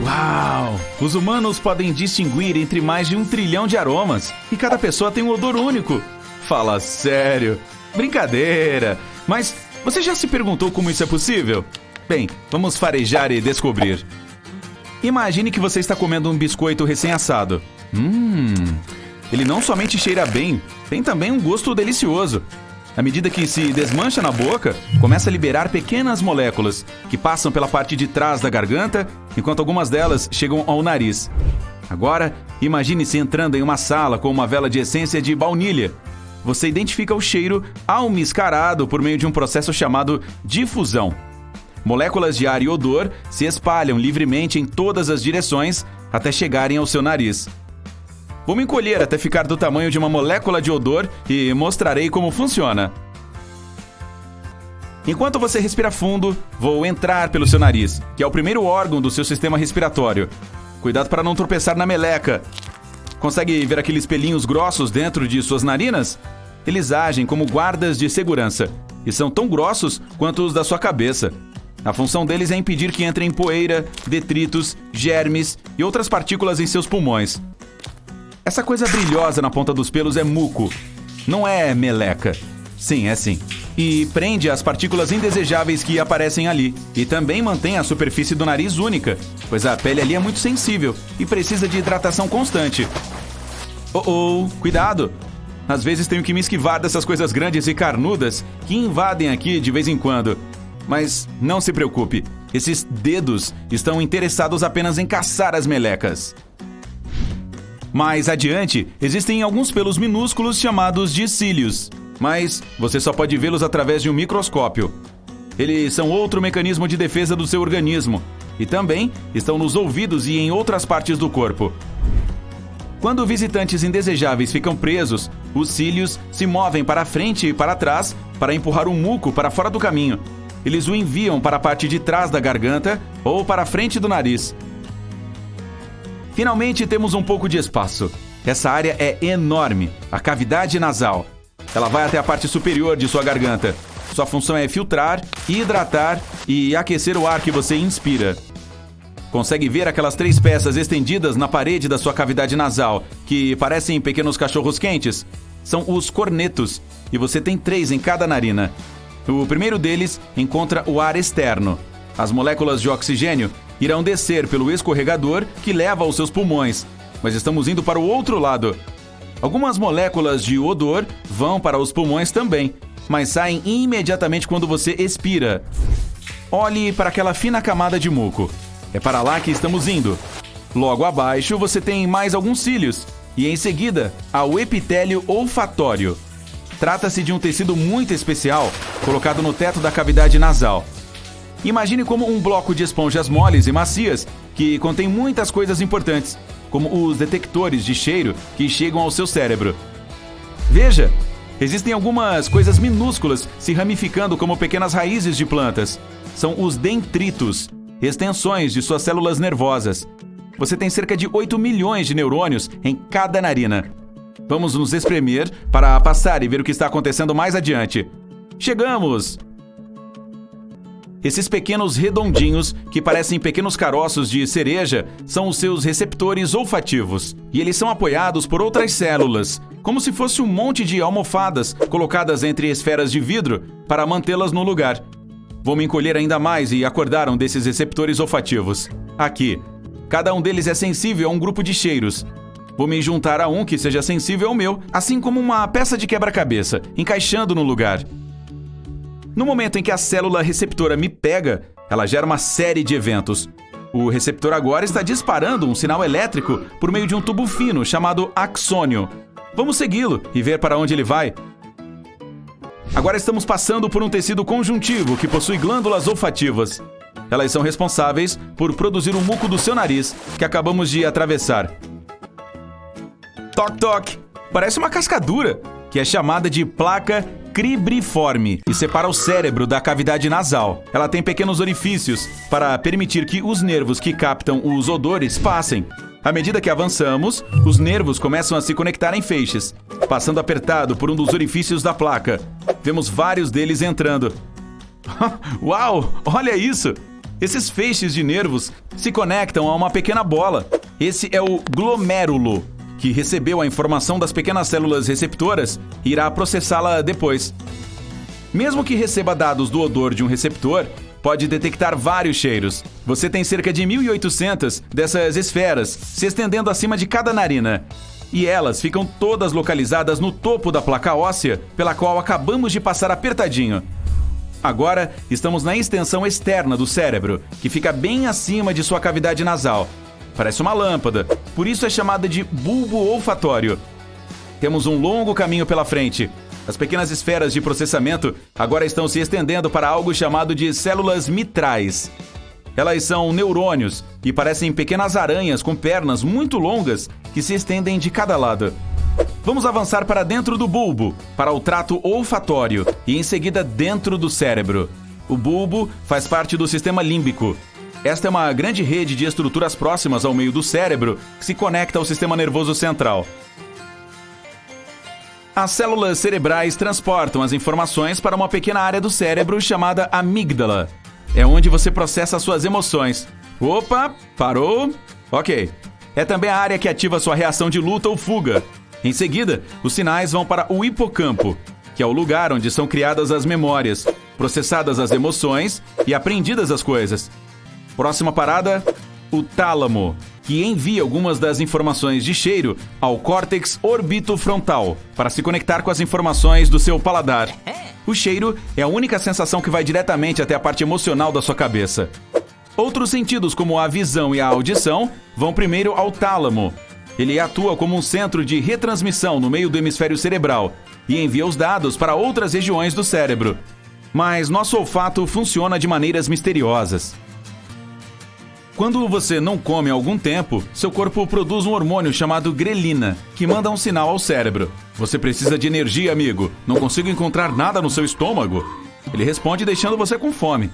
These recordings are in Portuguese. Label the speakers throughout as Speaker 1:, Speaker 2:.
Speaker 1: Uau! Os humanos podem distinguir entre mais de 1 trilhão de aromas e cada pessoa tem um odor único. Fala sério! Brincadeira! Mas você já se perguntou como isso é possível? Bem, vamos farejar e descobrir. Imagine que você está comendo um biscoito recém-assado. Ele não somente cheira bem, tem também um gosto delicioso. À medida que se desmancha na boca, começa a liberar pequenas moléculas que passam pela parte de trás da garganta, enquanto algumas delas chegam ao nariz. Agora, imagine-se entrando em uma sala com uma vela de essência de baunilha. Você identifica o cheiro almiscarado por meio de um processo chamado difusão. Moléculas de ar e odor se espalham livremente em todas as direções até chegarem ao seu nariz. Vou me encolher até ficar do tamanho de uma molécula de odor e mostrarei como funciona. Enquanto você respira fundo, vou entrar pelo seu nariz, que é o primeiro órgão do seu sistema respiratório. Cuidado para não tropeçar na meleca. Consegue ver aqueles pelinhos grossos dentro de suas narinas? Eles agem como guardas de segurança e são tão grossos quanto os da sua cabeça. A função deles é impedir que entrem poeira, detritos, germes e outras partículas em seus pulmões. Essa coisa brilhosa na ponta dos pelos é muco. Não é meleca. Sim, é sim. E prende as partículas indesejáveis que aparecem ali. E também mantém a superfície do nariz única, pois a pele ali é muito sensível e precisa de hidratação constante. Cuidado! Às vezes tenho que me esquivar dessas coisas grandes e carnudas que invadem aqui de vez em quando. Mas não se preocupe, esses dedos estão interessados apenas em caçar as melecas. Mais adiante, existem alguns pelos minúsculos chamados de cílios, mas você só pode vê-los através de um microscópio. Eles são outro mecanismo de defesa do seu organismo e também estão nos ouvidos e em outras partes do corpo. Quando visitantes indesejáveis ficam presos, os cílios se movem para frente e para trás para empurrar o muco para fora do caminho. Eles o enviam para a parte de trás da garganta ou para a frente do nariz. Finalmente temos um pouco de espaço. Essa área é enorme, a cavidade nasal. Ela vai até a parte superior de sua garganta. Sua função é filtrar, hidratar e aquecer o ar que você inspira. Consegue ver aquelas 3 peças estendidas na parede da sua cavidade nasal, que parecem pequenos cachorros quentes? São os cornetos, e você tem 3 em cada narina. O primeiro deles encontra o ar externo. As moléculas de oxigênio irão descer pelo escorregador que leva aos seus pulmões, mas estamos indo para o outro lado. Algumas moléculas de odor vão para os pulmões também, mas saem imediatamente quando você expira. Olhe para aquela fina camada de muco. É para lá que estamos indo. Logo abaixo você tem mais alguns cílios, e em seguida há o epitélio olfatório. Trata-se de um tecido muito especial, colocado no teto da cavidade nasal. Imagine como um bloco de esponjas moles e macias que contém muitas coisas importantes, como os detectores de cheiro que chegam ao seu cérebro. Veja, existem algumas coisas minúsculas se ramificando como pequenas raízes de plantas. São os dendritos, extensões de suas células nervosas. Você tem cerca de 8 milhões de neurônios em cada narina. Vamos nos espremer para passar e ver o que está acontecendo mais adiante. Chegamos! Esses pequenos redondinhos, que parecem pequenos caroços de cereja, são os seus receptores olfativos. E eles são apoiados por outras células, como se fosse um monte de almofadas colocadas entre esferas de vidro para mantê-las no lugar. Vou me encolher ainda mais e acordar um desses receptores olfativos. Aqui. Cada um deles é sensível a um grupo de cheiros. Vou me juntar a um que seja sensível ao meu, assim como uma peça de quebra-cabeça, encaixando no lugar. No momento em que a célula receptora me pega, ela gera uma série de eventos. O receptor agora está disparando um sinal elétrico por meio de um tubo fino chamado axônio. Vamos segui-lo e ver para onde ele vai. Agora estamos passando por um tecido conjuntivo que possui glândulas olfativas. Elas são responsáveis por produzir o muco do seu nariz, que acabamos de atravessar. Toc, toc! Parece uma cascadura, que é chamada de placa cribriforme e separa o cérebro da cavidade nasal. Ela tem pequenos orifícios para permitir que os nervos que captam os odores passem. À medida que avançamos, os nervos começam a se conectar em feixes, passando apertado por um dos orifícios da placa. Vemos vários deles entrando. Uau! Olha isso! Esses feixes de nervos se conectam a uma pequena bola. Esse é o glomérulo, que recebeu a informação das pequenas células receptoras e irá processá-la depois. Mesmo que receba dados do odor de um receptor, pode detectar vários cheiros. Você tem cerca de 1.800 dessas esferas se estendendo acima de cada narina. E elas ficam todas localizadas no topo da placa óssea, pela qual acabamos de passar apertadinho. Agora, estamos na extensão externa do cérebro, que fica bem acima de sua cavidade nasal. Parece uma lâmpada, por isso é chamada de bulbo olfatório. Temos um longo caminho pela frente. As pequenas esferas de processamento agora estão se estendendo para algo chamado de células mitrais. Elas são neurônios e parecem pequenas aranhas com pernas muito longas que se estendem de cada lado. Vamos avançar para dentro do bulbo, para o trato olfatório e em seguida dentro do cérebro. O bulbo faz parte do sistema límbico. Esta é uma grande rede de estruturas próximas ao meio do cérebro que se conecta ao sistema nervoso central. As células cerebrais transportam as informações para uma pequena área do cérebro chamada amígdala. É onde você processa suas emoções. Opa, parou? Ok. É também a área que ativa sua reação de luta ou fuga. Em seguida, os sinais vão para o hipocampo, que é o lugar onde são criadas as memórias, processadas as emoções e aprendidas as coisas. Próxima parada, o tálamo, que envia algumas das informações de cheiro ao córtex orbitofrontal para se conectar com as informações do seu paladar. O cheiro é a única sensação que vai diretamente até a parte emocional da sua cabeça. Outros sentidos, como a visão e a audição, vão primeiro ao tálamo. Ele atua como um centro de retransmissão no meio do hemisfério cerebral e envia os dados para outras regiões do cérebro. Mas nosso olfato funciona de maneiras misteriosas. Quando você não come há algum tempo, seu corpo produz um hormônio chamado grelina, que manda um sinal ao cérebro. Você precisa de energia, amigo. Não consigo encontrar nada no seu estômago. Ele responde deixando você com fome.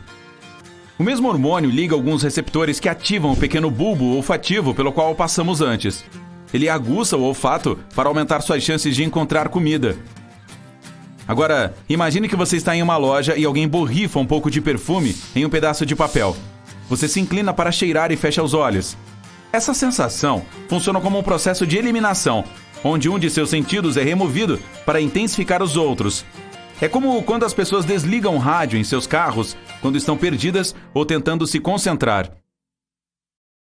Speaker 1: O mesmo hormônio liga alguns receptores que ativam o pequeno bulbo olfativo pelo qual passamos antes. Ele aguça o olfato para aumentar suas chances de encontrar comida. Agora, imagine que você está em uma loja e alguém borrifa um pouco de perfume em um pedaço de papel. Você se inclina para cheirar e fecha os olhos. Essa sensação funciona como um processo de eliminação, onde um de seus sentidos é removido para intensificar os outros. É como quando as pessoas desligam o rádio em seus carros quando estão perdidas ou tentando se concentrar.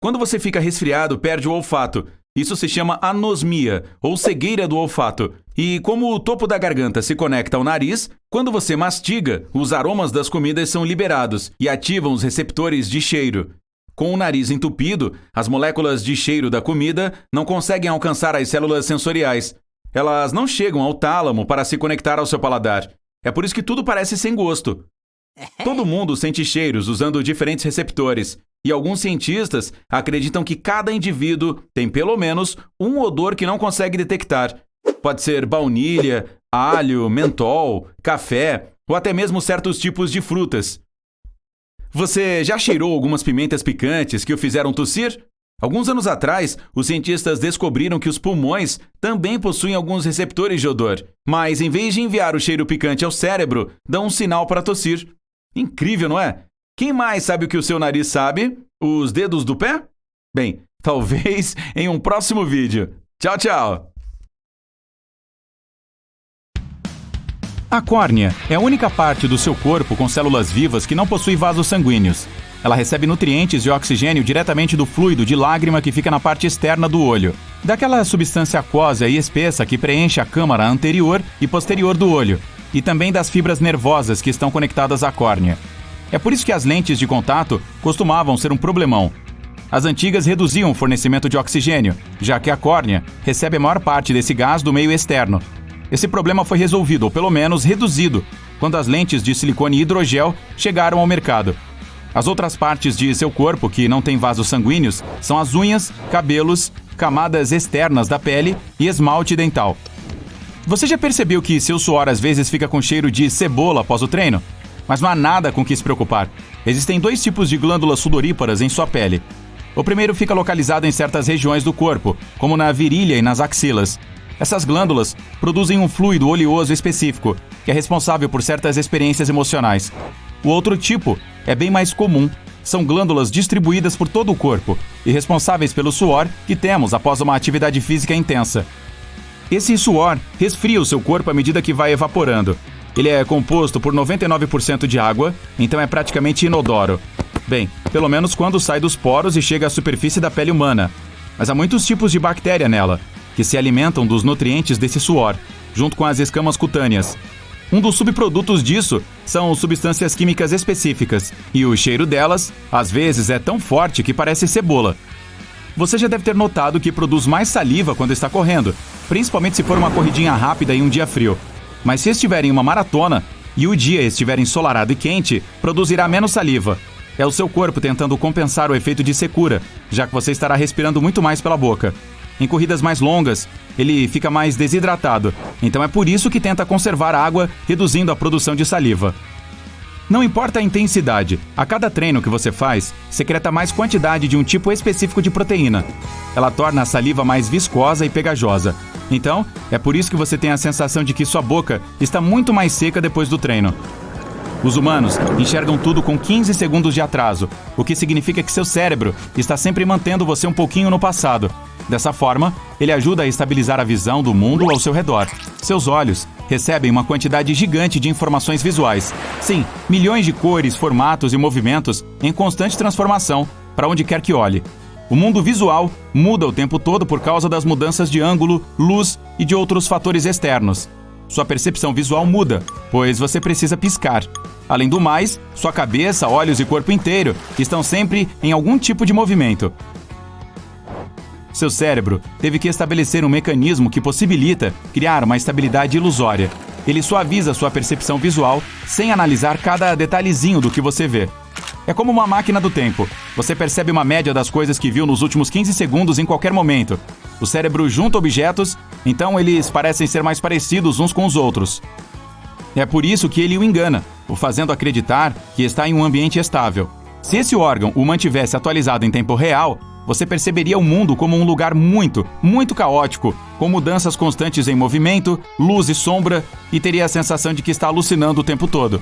Speaker 1: Quando você fica resfriado, perde o olfato. Isso se chama anosmia, ou cegueira do olfato. E como o topo da garganta se conecta ao nariz, quando você mastiga, os aromas das comidas são liberados e ativam os receptores de cheiro. Com o nariz entupido, as moléculas de cheiro da comida não conseguem alcançar as células sensoriais. Elas não chegam ao tálamo para se conectar ao seu paladar. É por isso que tudo parece sem gosto. Todo mundo sente cheiros usando diferentes receptores. E alguns cientistas acreditam que cada indivíduo tem pelo menos um odor que não consegue detectar. Pode ser baunilha, alho, mentol, café ou até mesmo certos tipos de frutas. Você já cheirou algumas pimentas picantes que o fizeram tossir? Alguns anos atrás, os cientistas descobriram que os pulmões também possuem alguns receptores de odor, mas em vez de enviar o cheiro picante ao cérebro, dão um sinal para tossir. Incrível, não é? Quem mais sabe o que o seu nariz sabe? Os dedos do pé? Bem, talvez em um próximo vídeo. Tchau, tchau! A córnea é a única parte do seu corpo com células vivas que não possui vasos sanguíneos. Ela recebe nutrientes e oxigênio diretamente do fluido de lágrima que fica na parte externa do olho, daquela substância aquosa e espessa que preenche a câmara anterior e posterior do olho, e também das fibras nervosas que estão conectadas à córnea. É por isso que as lentes de contato costumavam ser um problemão. As antigas reduziam o fornecimento de oxigênio, já que a córnea recebe a maior parte desse gás do meio externo. Esse problema foi resolvido, ou pelo menos reduzido, quando as lentes de silicone e hidrogel chegaram ao mercado. As outras partes de seu corpo que não têm vasos sanguíneos são as unhas, cabelos, camadas externas da pele e esmalte dental. Você já percebeu que seu suor às vezes fica com cheiro de cebola após o treino? Mas não há nada com que se preocupar. Existem dois tipos de glândulas sudoríparas em sua pele. O primeiro fica localizado em certas regiões do corpo, como na virilha e nas axilas. Essas glândulas produzem um fluido oleoso específico, que é responsável por certas experiências emocionais. O outro tipo é bem mais comum são glândulas distribuídas por todo o corpo e responsáveis pelo suor que temos após uma atividade física intensa. Esse suor resfria o seu corpo à medida que vai evaporando. Ele é composto por 99% de água, então é praticamente inodoro. Bem, pelo menos quando sai dos poros e chega à superfície da pele humana. Mas há muitos tipos de bactéria nela, que se alimentam dos nutrientes desse suor, junto com as escamas cutâneas. Um dos subprodutos disso são substâncias químicas específicas, e o cheiro delas, às vezes, é tão forte que parece cebola. Você já deve ter notado que produz mais saliva quando está correndo, principalmente se for uma corridinha rápida em um dia frio. Mas se estiver em uma maratona e o dia estiver ensolarado e quente, produzirá menos saliva. É o seu corpo tentando compensar o efeito de secura, já que você estará respirando muito mais pela boca. Em corridas mais longas, ele fica mais desidratado, então é por isso que tenta conservar água, reduzindo a produção de saliva. Não importa a intensidade, a cada treino que você faz, secreta mais quantidade de um tipo específico de proteína. Ela torna a saliva mais viscosa e pegajosa. Então, é por isso que você tem a sensação de que sua boca está muito mais seca depois do treino. Os humanos enxergam tudo com 15 segundos de atraso, o que significa que seu cérebro está sempre mantendo você um pouquinho no passado. Dessa forma, ele ajuda a estabilizar a visão do mundo ao seu redor. Seus olhos recebem uma quantidade gigante de informações visuais. Sim, milhões de cores, formatos e movimentos em constante transformação, para onde quer que olhe. O mundo visual muda o tempo todo por causa das mudanças de ângulo, luz e de outros fatores externos. Sua percepção visual muda, pois você precisa piscar. Além do mais, sua cabeça, olhos e corpo inteiro estão sempre em algum tipo de movimento. Seu cérebro teve que estabelecer um mecanismo que possibilita criar uma estabilidade ilusória. Ele suaviza sua percepção visual sem analisar cada detalhezinho do que você vê. É como uma máquina do tempo. Você percebe uma média das coisas que viu nos últimos 15 segundos em qualquer momento. O cérebro junta objetos, então eles parecem ser mais parecidos uns com os outros. É por isso que ele o engana, o fazendo acreditar que está em um ambiente estável. Se esse órgão o mantivesse atualizado em tempo real, você perceberia o mundo como um lugar muito, muito caótico, com mudanças constantes em movimento, luz e sombra, e teria a sensação de que está alucinando o tempo todo.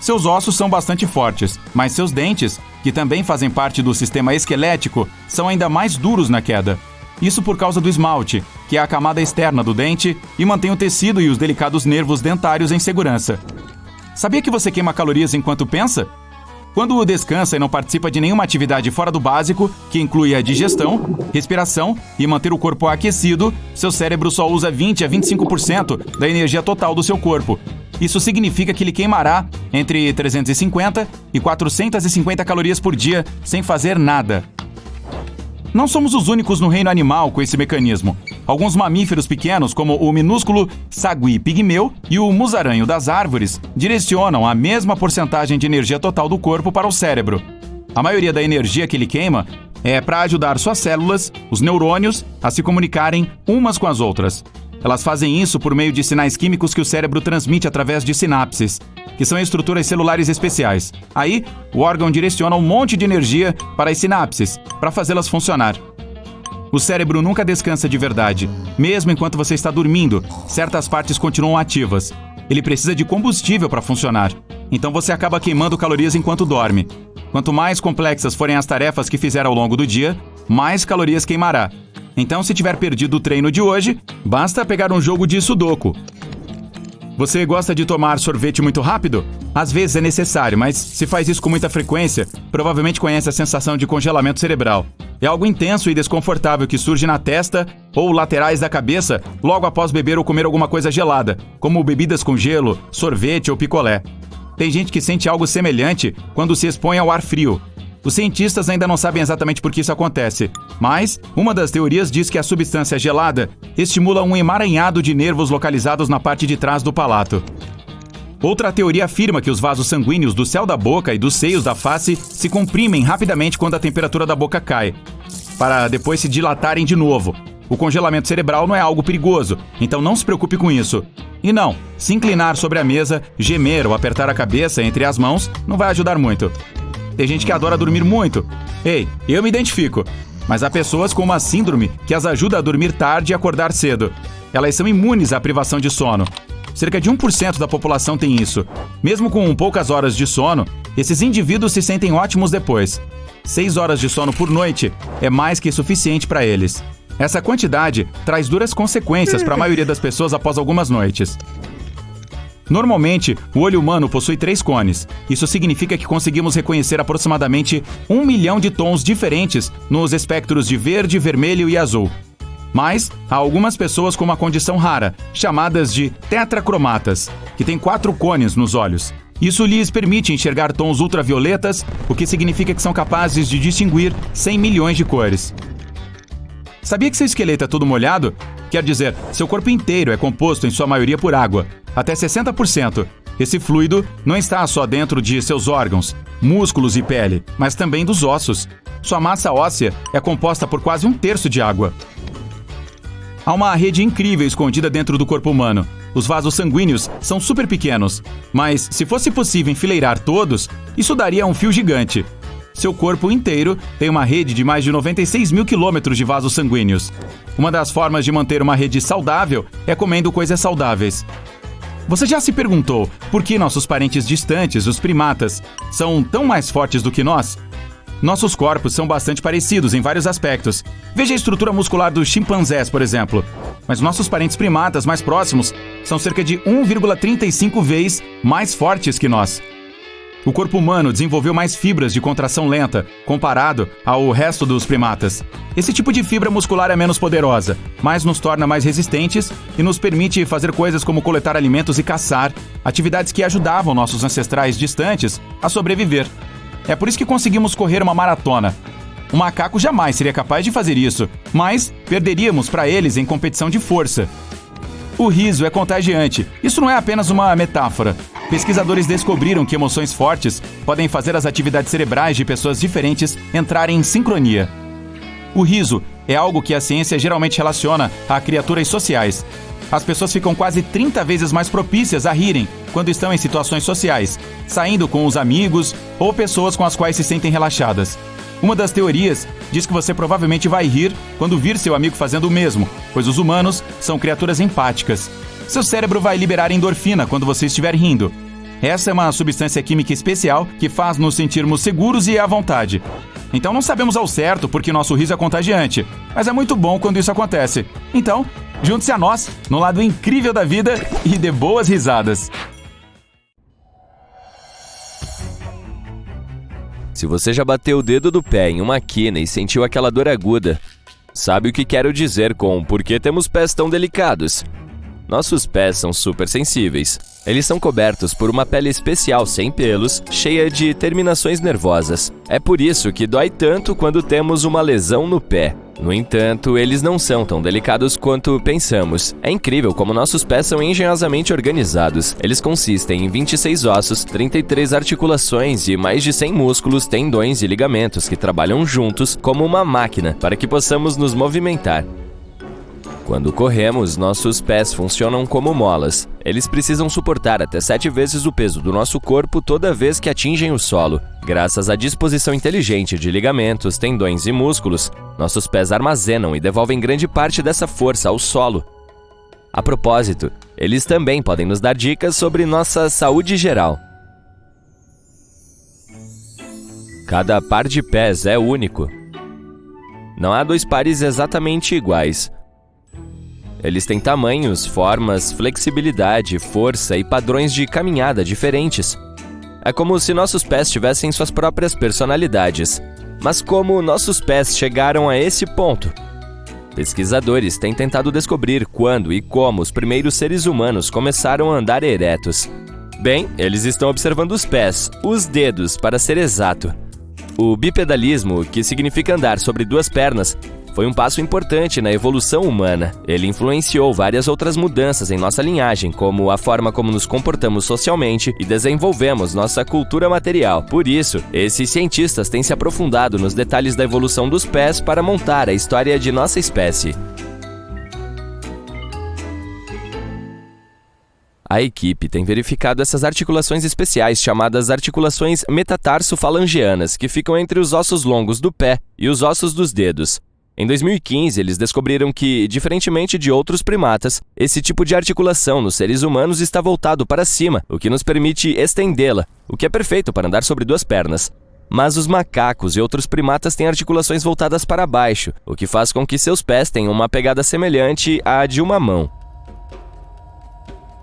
Speaker 1: Seus ossos são bastante fortes, mas seus dentes, que também fazem parte do sistema esquelético, são ainda mais duros na queda. Isso por causa do esmalte, que é a camada externa do dente e mantém o tecido e os delicados nervos dentários em segurança. Sabia que você queima calorias enquanto pensa? Quando descansa e não participa de nenhuma atividade fora do básico, que inclui a digestão, respiração e manter o corpo aquecido, seu cérebro só usa 20 a 25% da energia total do seu corpo. Isso significa que ele queimará entre 350 e 450 calorias por dia sem fazer nada. Não somos os únicos no reino animal com esse mecanismo. Alguns mamíferos pequenos, como o minúsculo sagui pigmeu e o musaranho das árvores, direcionam a mesma porcentagem de energia total do corpo para o cérebro. A maioria da energia que ele queima é para ajudar suas células, os neurônios, a se comunicarem umas com as outras. Elas fazem isso por meio de sinais químicos que o cérebro transmite através de sinapses, que são estruturas celulares especiais. Aí, o órgão direciona um monte de energia para as sinapses, para fazê-las funcionar. O cérebro nunca descansa de verdade. Mesmo enquanto você está dormindo, certas partes continuam ativas. Ele precisa de combustível para funcionar. Então você acaba queimando calorias enquanto dorme. Quanto mais complexas forem as tarefas que fizer ao longo do dia, mais calorias queimará. Então, se tiver perdido o treino de hoje, basta pegar um jogo de sudoku. Você gosta de tomar sorvete muito rápido? Às vezes é necessário, mas se faz isso com muita frequência, provavelmente conhece a sensação de congelamento cerebral. É algo intenso e desconfortável que surge na testa ou laterais da cabeça logo após beber ou comer alguma coisa gelada, como bebidas com gelo, sorvete ou picolé. Tem gente que sente algo semelhante quando se expõe ao ar frio. Os cientistas ainda não sabem exatamente por que isso acontece, mas uma das teorias diz que a substância gelada estimula um emaranhado de nervos localizados na parte de trás do palato. Outra teoria afirma que os vasos sanguíneos do céu da boca e dos seios da face se comprimem rapidamente quando a temperatura da boca cai, para depois se dilatarem de novo. O congelamento cerebral não é algo perigoso, então não se preocupe com isso. E não, se inclinar sobre a mesa, gemer ou apertar a cabeça entre as mãos não vai ajudar muito. Tem gente que adora dormir muito. Ei, eu me identifico. Mas há pessoas com uma síndrome que as ajuda a dormir tarde e acordar cedo. Elas são imunes à privação de sono. Cerca de 1% da população tem isso. Mesmo com poucas horas de sono, esses indivíduos se sentem ótimos depois. 6 horas de sono por noite é mais que suficiente para eles. Essa quantidade traz duras consequências para a maioria das pessoas após algumas noites. Normalmente, o olho humano possui 3 cones. Isso significa que conseguimos reconhecer aproximadamente 1 milhão de tons diferentes nos espectros de verde, vermelho e azul. Mas há algumas pessoas com uma condição rara, chamadas de tetracromatas, que têm 4 cones nos olhos. Isso lhes permite enxergar tons ultravioletas, o que significa que são capazes de distinguir 100 milhões de cores. Sabia que seu esqueleto é todo molhado? Quer dizer, seu corpo inteiro é composto em sua maioria por água, até 60%. Esse fluido não está só dentro de seus órgãos, músculos e pele, mas também dos ossos. Sua massa óssea é composta por quase 1/3 de água. Há uma rede incrível escondida dentro do corpo humano. Os vasos sanguíneos são super pequenos, mas se fosse possível enfileirar todos, isso daria um fio gigante. Seu corpo inteiro tem uma rede de mais de 96 mil quilômetros de vasos sanguíneos. Uma das formas de manter uma rede saudável é comendo coisas saudáveis. Você já se perguntou por que nossos parentes distantes, os primatas, são tão mais fortes do que nós? Nossos corpos são bastante parecidos em vários aspectos. Veja a estrutura muscular dos chimpanzés, por exemplo. Mas nossos parentes primatas mais próximos são cerca de 1,35 vezes mais fortes que nós. O corpo humano desenvolveu mais fibras de contração lenta, comparado ao resto dos primatas. Esse tipo de fibra muscular é menos poderosa, mas nos torna mais resistentes e nos permite fazer coisas como coletar alimentos e caçar, atividades que ajudavam nossos ancestrais distantes a sobreviver. É por isso que conseguimos correr uma maratona. Um macaco jamais seria capaz de fazer isso, mas perderíamos para eles em competição de força. O riso é contagiante. Isso não é apenas uma metáfora. Pesquisadores descobriram que emoções fortes podem fazer as atividades cerebrais de pessoas diferentes entrarem em sincronia. O riso é algo que a ciência geralmente relaciona a criaturas sociais. As pessoas ficam quase 30 vezes mais propícias a rirem quando estão em situações sociais, saindo com os amigos ou pessoas com as quais se sentem relaxadas. Uma das teorias diz que você provavelmente vai rir quando vir seu amigo fazendo o mesmo, pois os humanos são criaturas empáticas. Seu cérebro vai liberar endorfina quando você estiver rindo. Essa é uma substância química especial que faz nos sentirmos seguros e à vontade. Então não sabemos ao certo porque nosso riso é contagiante, mas é muito bom quando isso acontece. Então, junte-se a nós no lado incrível da vida e dê boas risadas.
Speaker 2: Se você já bateu o dedo do pé em uma quina e sentiu aquela dor aguda, sabe o que quero dizer com por que temos pés tão delicados? Nossos pés são super sensíveis. Eles são cobertos por uma pele especial sem pelos, cheia de terminações nervosas. É por isso que dói tanto quando temos uma lesão no pé. No entanto, eles não são tão delicados quanto pensamos. É incrível como nossos pés são engenhosamente organizados. Eles consistem em 26 ossos, 33 articulações e mais de 100 músculos, tendões e ligamentos que trabalham juntos como uma máquina para que possamos nos movimentar. Quando corremos, nossos pés funcionam como molas. Eles precisam suportar até 7 vezes o peso do nosso corpo toda vez que atingem o solo. Graças à disposição inteligente de ligamentos, tendões e músculos, nossos pés armazenam e devolvem grande parte dessa força ao solo. A propósito, eles também podem nos dar dicas sobre nossa saúde geral. Cada par de pés é único. Não há 2 pares exatamente iguais. Eles têm tamanhos, formas, flexibilidade, força e padrões de caminhada diferentes. É como se nossos pés tivessem suas próprias personalidades. Mas como nossos pés chegaram a esse ponto? Pesquisadores têm tentado descobrir quando e como os primeiros seres humanos começaram a andar eretos. Bem, eles estão observando os pés, os dedos, para ser exato. O bipedalismo, que significa andar sobre 2 pernas, foi um passo importante na evolução humana. Ele influenciou várias outras mudanças em nossa linhagem, como a forma como nos comportamos socialmente e desenvolvemos nossa cultura material. Por isso, esses cientistas têm se aprofundado nos detalhes da evolução dos pés para montar a história de nossa espécie. A equipe tem verificado essas articulações especiais chamadas articulações metatarsofalangeanas, que ficam entre os ossos longos do pé e os ossos dos dedos. Em 2015, eles descobriram que, diferentemente de outros primatas, esse tipo de articulação nos seres humanos está voltado para cima, o que nos permite estendê-la, o que é perfeito para andar sobre duas pernas. Mas os macacos e outros primatas têm articulações voltadas para baixo, o que faz com que seus pés tenham uma pegada semelhante à de uma mão.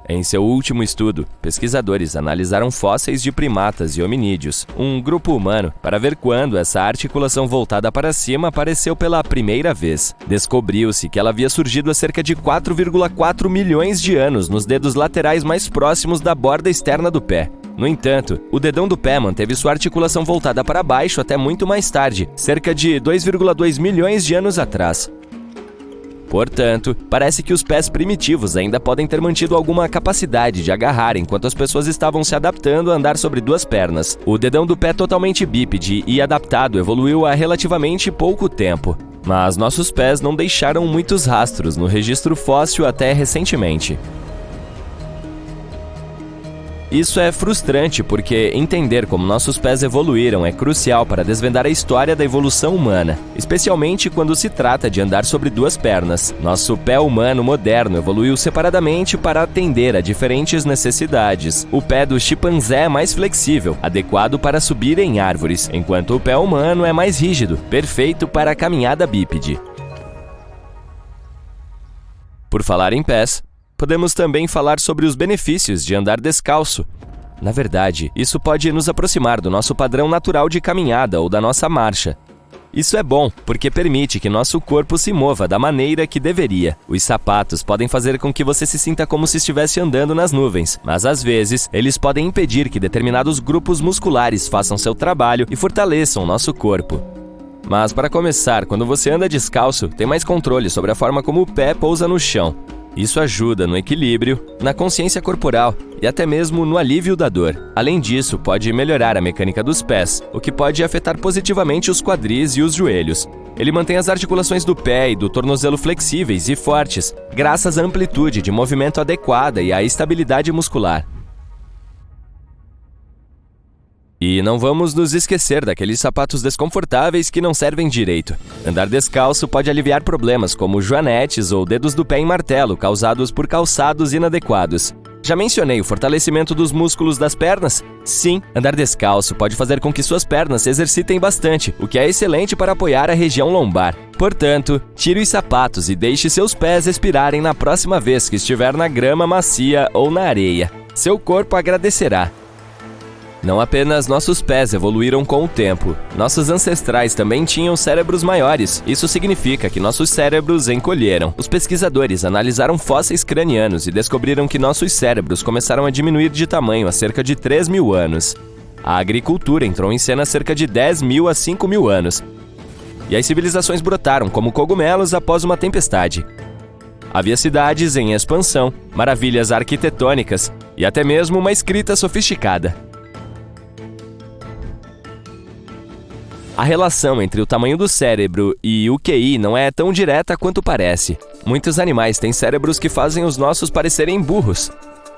Speaker 2: Em seu último estudo, pesquisadores analisaram fósseis de primatas e hominídeos, um grupo humano, para ver quando essa articulação voltada para cima apareceu pela primeira vez. Descobriu-se que ela havia surgido há cerca de 4,4 milhões de anos nos dedos laterais mais próximos da borda externa do pé. No entanto, o dedão do pé manteve sua articulação voltada para baixo até muito mais tarde, cerca de 2,2 milhões de anos atrás. Portanto, parece que os pés primitivos ainda podem ter mantido alguma capacidade de agarrar enquanto as pessoas estavam se adaptando a andar sobre duas pernas. O dedão do pé totalmente bípede e adaptado evoluiu há relativamente pouco tempo. Mas nossos pés não deixaram muitos rastros no registro fóssil até recentemente. Isso é frustrante porque entender como nossos pés evoluíram é crucial para desvendar a história da evolução humana, especialmente quando se trata de andar sobre duas pernas. Nosso pé humano moderno evoluiu separadamente para atender a diferentes necessidades. O pé do chimpanzé é mais flexível, adequado para subir em árvores, enquanto o pé humano é mais rígido, perfeito para a caminhada bípede. Por falar em pés, podemos também falar sobre os benefícios de andar descalço. Na verdade, isso pode nos aproximar do nosso padrão natural de caminhada ou da nossa marcha. Isso é bom, porque permite que nosso corpo se mova da maneira que deveria. Os sapatos podem fazer com que você se sinta como se estivesse andando nas nuvens, mas às vezes, eles podem impedir que determinados grupos musculares façam seu trabalho e fortaleçam o nosso corpo. Mas para começar, quando você anda descalço, tem mais controle sobre a forma como o pé pousa no chão. Isso ajuda no equilíbrio, na consciência corporal e até mesmo no alívio da dor. Além disso, pode melhorar a mecânica dos pés, o que pode afetar positivamente os quadris e os joelhos. Ele mantém as articulações do pé e do tornozelo flexíveis e fortes, graças à amplitude de movimento adequada e à estabilidade muscular. E não vamos nos esquecer daqueles sapatos desconfortáveis que não servem direito. Andar descalço pode aliviar problemas como joanetes ou dedos do pé em martelo causados por calçados inadequados. Já mencionei o fortalecimento dos músculos das pernas? Sim, andar descalço pode fazer com que suas pernas se exercitem bastante, o que é excelente para apoiar a região lombar. Portanto, tire os sapatos e deixe seus pés respirarem na próxima vez que estiver na grama macia ou na areia. Seu corpo agradecerá. Não apenas nossos pés evoluíram com o tempo, nossos ancestrais também tinham cérebros maiores. Isso significa que nossos cérebros encolheram. Os pesquisadores analisaram fósseis cranianos e descobriram que nossos cérebros começaram a diminuir de tamanho há cerca de 3.000 anos. A agricultura entrou em cena há cerca de 10.000 a 5.000 anos. E as civilizações brotaram como cogumelos após uma tempestade. Havia cidades em expansão, maravilhas arquitetônicas e até mesmo uma escrita sofisticada. A relação entre o tamanho do cérebro e o QI não é tão direta quanto parece. Muitos animais têm cérebros que fazem os nossos parecerem burros.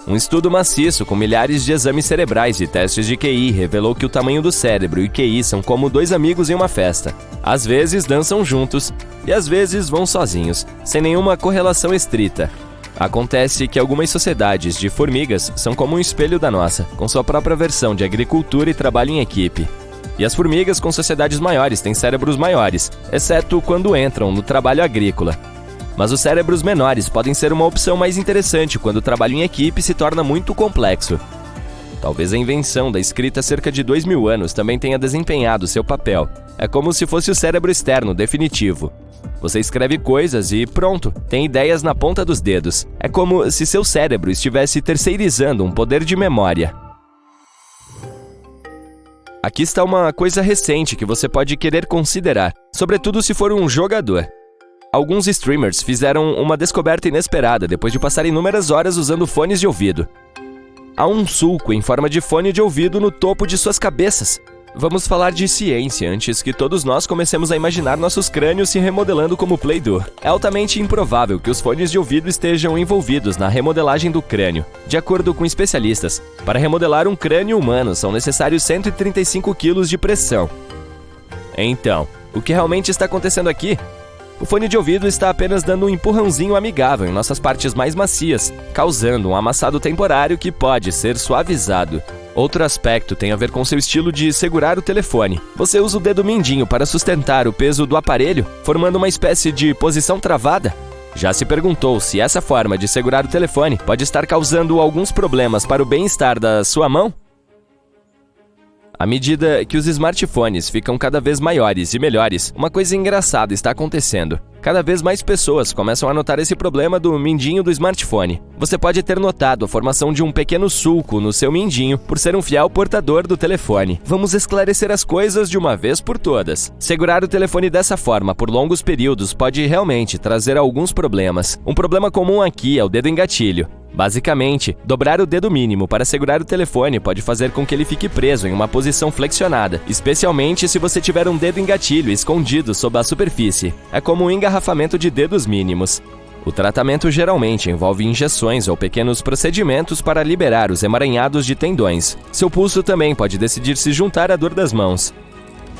Speaker 2: Um estudo maciço com milhares de exames cerebrais e testes de QI revelou que o tamanho do cérebro e QI são como dois amigos em uma festa. Às vezes dançam juntos e às vezes vão sozinhos, sem nenhuma correlação estrita. Acontece que algumas sociedades de formigas são como um espelho da nossa, com sua própria versão de agricultura e trabalho em equipe. E as formigas com sociedades maiores têm cérebros maiores, exceto quando entram no trabalho agrícola. Mas os cérebros menores podem ser uma opção mais interessante quando o trabalho em equipe se torna muito complexo. Talvez a invenção da escrita há cerca de 2.000 anos também tenha desempenhado seu papel. É como se fosse o cérebro externo definitivo. Você escreve coisas e pronto, tem ideias na ponta dos dedos. É como se seu cérebro estivesse terceirizando um poder de memória. Aqui está uma coisa recente que você pode querer considerar, sobretudo se for um jogador. Alguns streamers fizeram uma descoberta inesperada depois de passar inúmeras horas usando fones de ouvido. Há um sulco em forma de fone de ouvido no topo de suas cabeças. Vamos falar de ciência antes que todos nós comecemos a imaginar nossos crânios se remodelando como Play-Doh. É altamente improvável que os fones de ouvido estejam envolvidos na remodelagem do crânio. De acordo com especialistas, para remodelar um crânio humano são necessários 135 kg de pressão. Então, o que realmente está acontecendo aqui? O fone de ouvido está apenas dando um empurrãozinho amigável em nossas partes mais macias, causando um amassado temporário que pode ser suavizado. Outro aspecto tem a ver com seu estilo de segurar o telefone. Você usa o dedo mindinho para sustentar o peso do aparelho, formando uma espécie de posição travada? Já se perguntou se essa forma de segurar o telefone pode estar causando alguns problemas para o bem-estar da sua mão? À medida que os smartphones ficam cada vez maiores e melhores, uma coisa engraçada está acontecendo. Cada vez mais pessoas começam a notar esse problema do mindinho do smartphone. Você pode ter notado a formação de um pequeno sulco no seu mindinho por ser um fiel portador do telefone. Vamos esclarecer as coisas de uma vez por todas. Segurar o telefone dessa forma por longos períodos pode realmente trazer alguns problemas. Um problema comum aqui é o dedo em gatilho. Basicamente, dobrar o dedo mínimo para segurar o telefone pode fazer com que ele fique preso em uma posição flexionada, especialmente se você tiver um dedo em gatilho escondido sob a superfície. É como um engarrafamento de dedos mínimos. O tratamento geralmente envolve injeções ou pequenos procedimentos para liberar os emaranhados de tendões. Seu pulso também pode decidir se juntar à dor das mãos.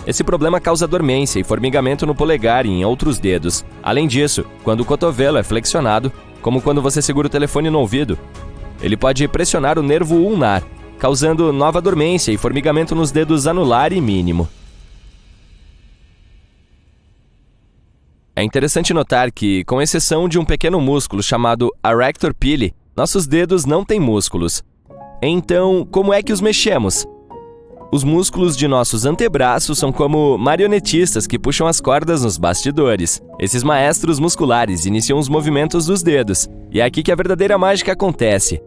Speaker 2: Esse problema causa dormência e formigamento no polegar e em outros dedos. Além disso, quando o cotovelo é flexionado, como quando você segura o telefone no ouvido, ele pode pressionar o nervo ulnar, causando nova dormência e formigamento nos dedos anular e mínimo. É interessante notar que, com exceção de um pequeno músculo chamado arrector pili, nossos dedos não têm músculos. Então, como é que os mexemos? Os músculos de nossos antebraços são como marionetistas que puxam as cordas nos bastidores. Esses maestros musculares iniciam os movimentos dos dedos, e é aqui que a verdadeira mágica acontece.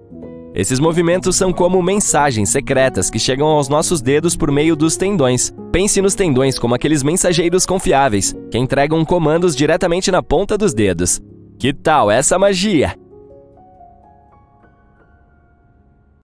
Speaker 2: Esses movimentos são como mensagens secretas que chegam aos nossos dedos por meio dos tendões. Pense nos tendões como aqueles mensageiros confiáveis, que entregam comandos diretamente na ponta dos dedos. Que tal essa magia?